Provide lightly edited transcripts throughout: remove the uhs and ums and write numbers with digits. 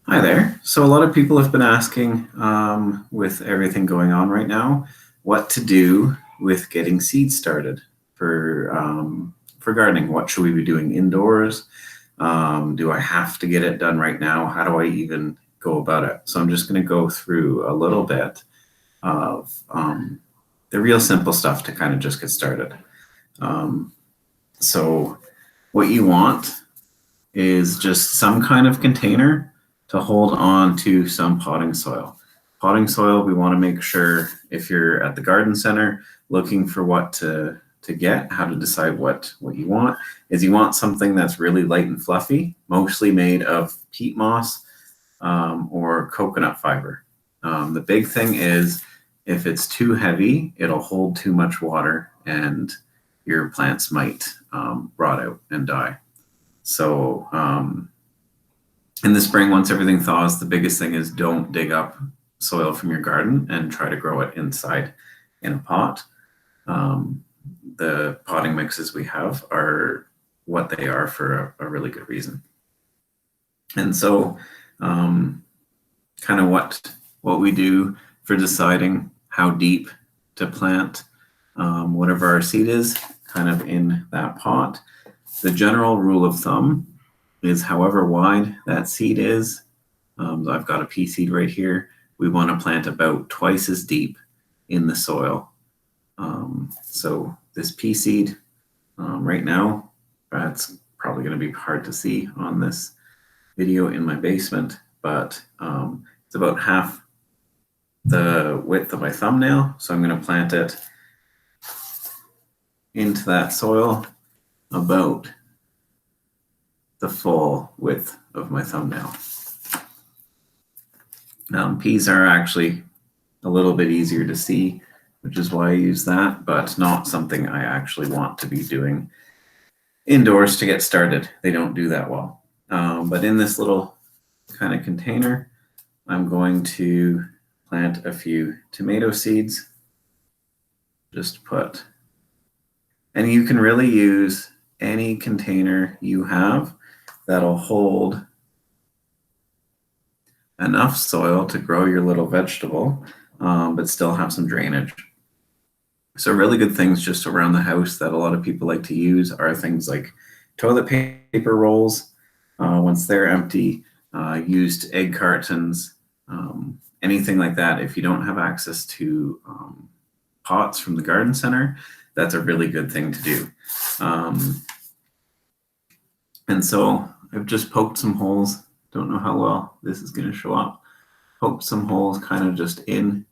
Hi there. So a lot of people have been asking, with everything going on right now, what to do with getting seeds started for gardening. What should we be doing indoors? Do I have to get it done right now? How do I even go about it? So I'm just going to go through a little bit of the real simple stuff to kind of just get started. So what you want is just some kind of container to hold on to some potting soil. Potting soil, we want to make sure if you're at the garden center looking for what to get, how to decide what you want, is you want something that's really light and fluffy, mostly made of peat moss or coconut fiber. The big thing is if it's too heavy, it'll hold too much water and your plants might rot out and die. So in the spring, once everything thaws, the biggest thing is don't dig up soil from your garden and try to grow it inside in a pot. The potting mixes we have are what they are for a really good reason. And so kind of what we do for deciding how deep to plant whatever our seed is kind of in that pot. The general rule of thumb is however wide that seed is. I've got a pea seed right here. We want to plant about twice as deep in the soil. So this pea seed right now, that's probably going to be hard to see on this video in my basement, but it's about half the width of my thumbnail. So I'm going to plant it into that soil about the full width of my thumbnail. Peas are actually a little bit easier to see, which is why I use that, but not something I actually want to be doing indoors to get started. They don't do that well. But in this little kind of container, I'm going to plant a few tomato seeds. Just put, and you can really use any container you have that'll hold enough soil to grow your little vegetable, but still have some drainage. So really good things just around the house that a lot of people like to use are things like toilet paper rolls, once they're empty, used egg cartons, anything like that. If you don't have access to pots from the garden center, that's a really good thing to do. And so I've just poked some holes. Don't know how well this is going to show up. Poked some holes kind of just in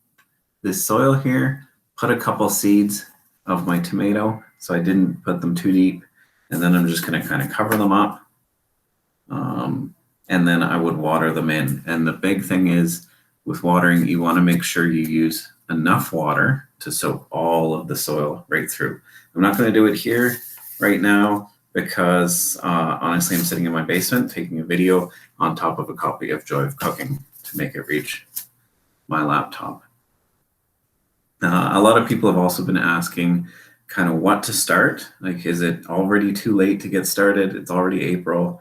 this soil here. Put a couple seeds of my tomato, so I didn't put them too deep. And then I'm just going to kind of cover them up. And then I would water them in. And the big thing is with watering, you want to make sure you use enough water to soak all of the soil right through. I'm not going to do it here right now because honestly, I'm sitting in my basement taking a video on top of a copy of Joy of Cooking to make it reach my laptop. A lot of people have also been asking kind of what to start. Like, is it already too late to get started? It's already April.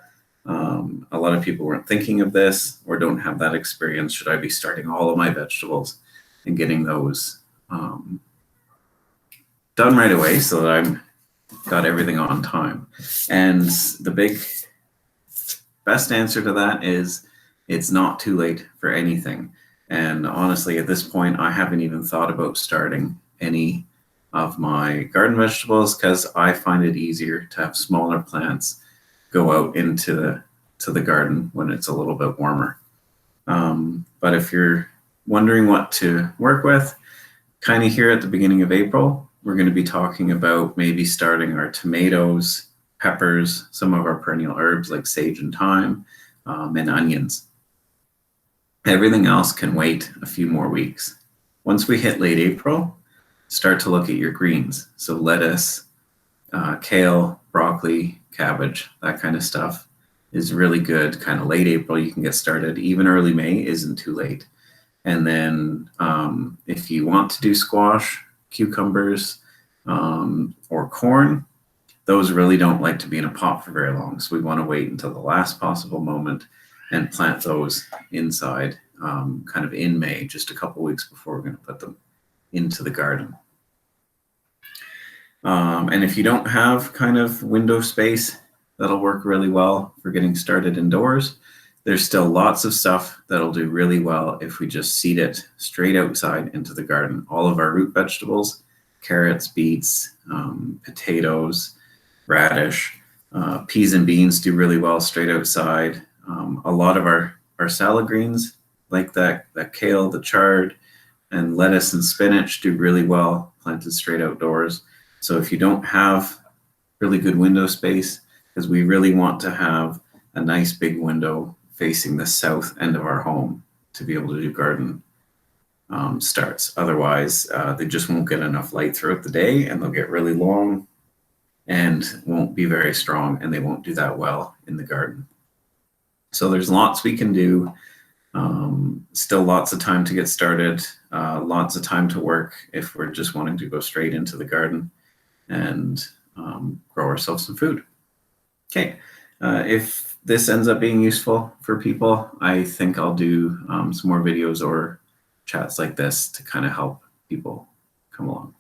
A lot of people weren't thinking of this or don't have that experience. Should I be starting all of my vegetables and getting those done right away so that I'm got everything on time? And the best answer to that is it's not too late for anything. And honestly, at this point, I haven't even thought about starting any of my garden vegetables because I find it easier to have smaller plants go out into the garden when it's a little bit warmer. But if you're wondering what to work with, kind of here at the beginning of April, we're going to be talking about maybe starting our tomatoes, peppers, some of our perennial herbs like sage and thyme, and onions. Everything else can wait a few more weeks. Once we hit late April, start to look at your greens. So lettuce, kale, broccoli, cabbage, that kind of stuff is really good. Kind of late April, you can get started. Even early May isn't too late. And then if you want to do squash, cucumbers, or corn, those really don't like to be in a pot for very long. So we want to wait until the last possible moment and plant those inside kind of in May, just a couple weeks before we're going to put them into the garden. And if you don't have kind of window space, that'll work really well for getting started indoors. There's still lots of stuff that'll do really well if we just seed it straight outside into the garden. All of our root vegetables, carrots, beets, potatoes, radish, peas and beans do really well straight outside. A lot of our salad greens, like that kale, the chard, and lettuce and spinach do really well planted straight outdoors. So if you don't have really good window space, because we really want to have a nice big window facing the south end of our home to be able to do garden starts. Otherwise, they just won't get enough light throughout the day, and they'll get really long and won't be very strong, and they won't do that well in the garden. So there's lots we can do. Still lots of time to get started, lots of time to work if we're just wanting to go straight into the garden and grow ourselves some food. Okay, if this ends up being useful for people, I think I'll do some more videos or chats like this to kind of help people come along.